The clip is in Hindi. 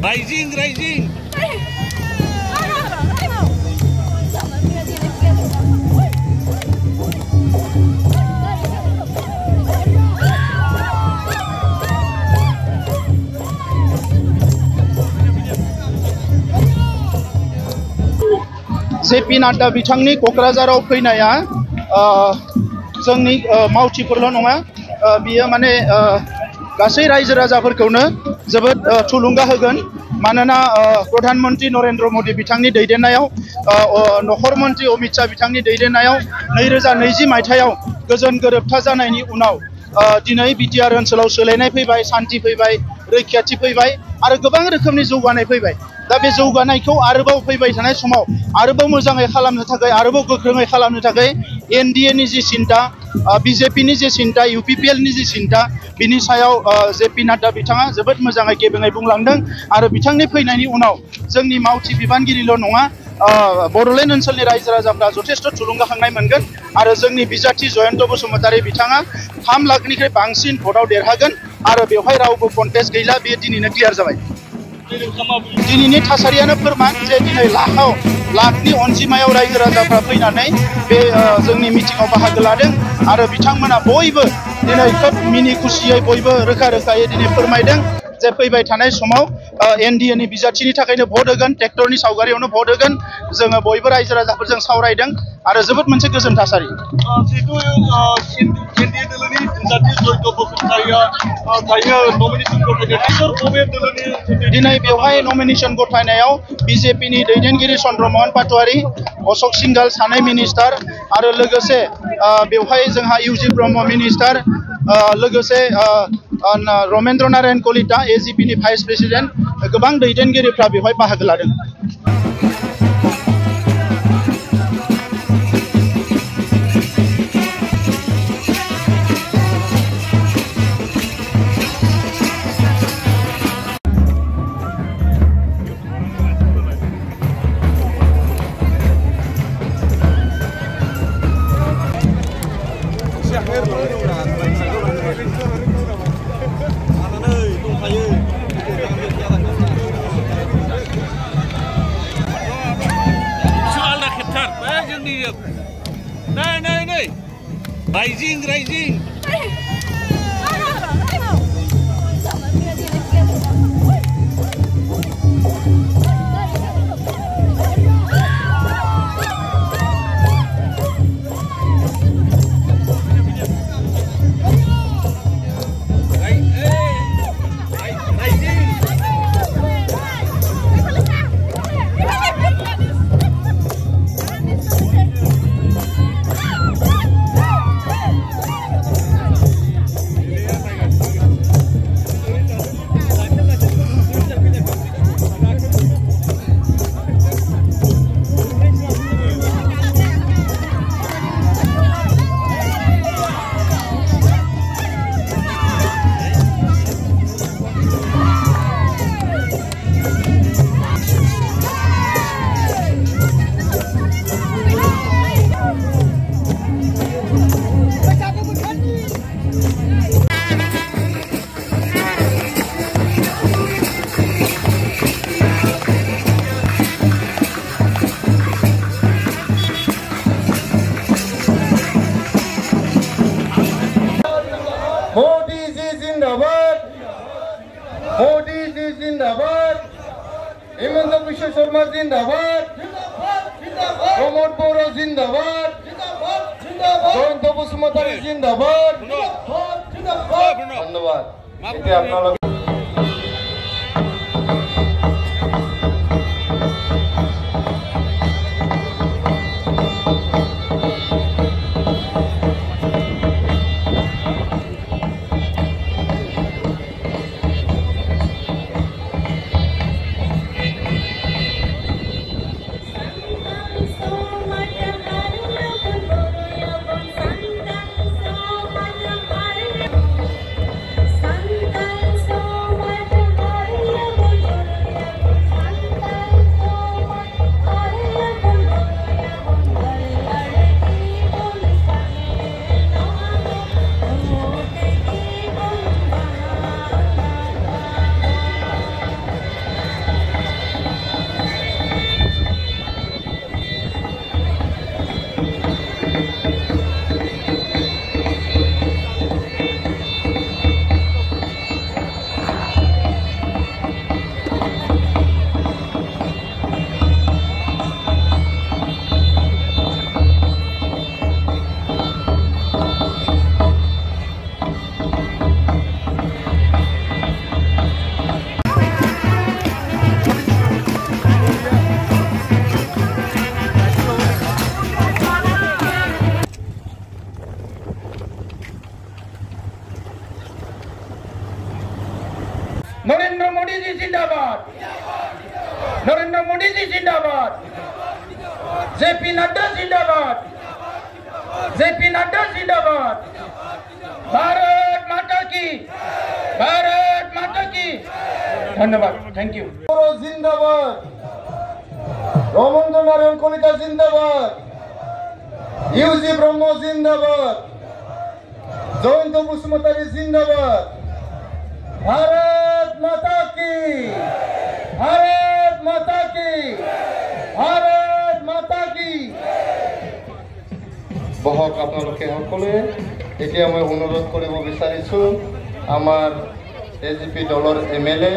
Rising, rising. जेपि नाड्डा बिथांनि क'क्राझाराव फैनाया जोंनि मावथिफोरल' नङा बियो माने गासै रायजो राजाफोरखौनो जोबोद थुलुंगा होगोन मानोना प्रधानमन्त्री नरेन्द्र मोदी बिथांनि दैदेननायाव नखर मन्त्रि अमित शाह बिथांनि दैदेननायाव 2020 मायथाइयाव गोजोन गोरोबथा जानायनि उनाव दिनै बिटिआर ओनसोलाव सोलायनाय फैबाय शान्ति फैबाय रैखाथि फैबाय आरो गोबां रोखोमनि जौगानाय फैबाय दा बे जौगानायखौ आरोबाव फैबाय थानाय समाव आरोबाव मोजाङै खालामनो थाखाय आरोबाव गोख्रोङै खालामनो थाखाय एनडिए नि जि सिन्था बिजेपि नि जि सिन्था इउपिपिएल नि जि सिन्था बिनि सायाव जेपि नाड्डा बिथाङा जोबोद मोजाङै गेबेङै बुंलांदों आरो बिथांनि फैनायनि उनाव जोंनि मावथि बिबानगिरिल' नङा बड'लेण्ड ओनसोलनि रायजो राजाफ्रा जथेस्थ' थुलुंगाखांनाय मोनगोन आरो जोंनि बिजाथि जयन्त बसुमतारी बिथाङा 3 लाखनिख्रुइ बांसिन भटआव देरहागोन आरो बेवहाय रावबो कन्टेस्ट गैला बेयो दिनैनो क्लियार जाबाय दिनैनि थासारियानो फोरमान जे दिनै लाखनि अनजिमायाव रायजो राजाफ्रा फैनानै बे जोंनि मिटिंआव बाहागो लादों आरो बिथांमोना बयबो दिनै खोब मिनि खुसियै बयबो रोखा रोखायै दिनै फोरमायदों जे फैबाय थानाय समाव एनडिए नि बिजाथिनि थाखायनो भट होगोन ट्रेक्टरनि सावगारियावनो भट होगोन जोङो बयबो रायजो राजाफोरजों सावरायदों आरो जोबोद मोनसे गोजोन थासारि दिनै बेवहाय नमिनेशन गथायनायाव बिजेपि नि दैदेनगिरि चन्द्रमोहन पाटवारी अशोक सिंघाल सानै मिनिस्टार आरो लोगोसे बेवहाय जोंहा इउजि ब्रह्म मिनिस्टार लोगोसे रमेन्द्र नारायण कलिता एजिपि नि भाइस प्रेसिडेन्ट गोबां दैदेनगिरिफ्रा बेवहाय बाहागो लादों Rising, rising. हेमंत विश्व शर्मा जिंदाबाद प्रमोद बोरा जिंदाबाद जयंत बसुमतारी जिंदाबाद धन्यवाद Sometimes नरेंद्र मोदी जी जिंदाबाद जेपी नड्डा जिंदाबाद जेपी नड्डा जिंदाबाद भारत माता की धन्यवाद थैंक यू जिंदाबाद रमन नारायण कलिता जिंदाबाद यूजी ब्रह्म जिंदाबाद जयंत बसुमतारी जिंदाबाद भारत माता की भारत माता की भारत माता की बहक आपनालोके सकलोए এতিয়া মই অনুৰোধ কৰিব বিচাৰিছো আমাৰ এজিপি দলৰ এমএলএ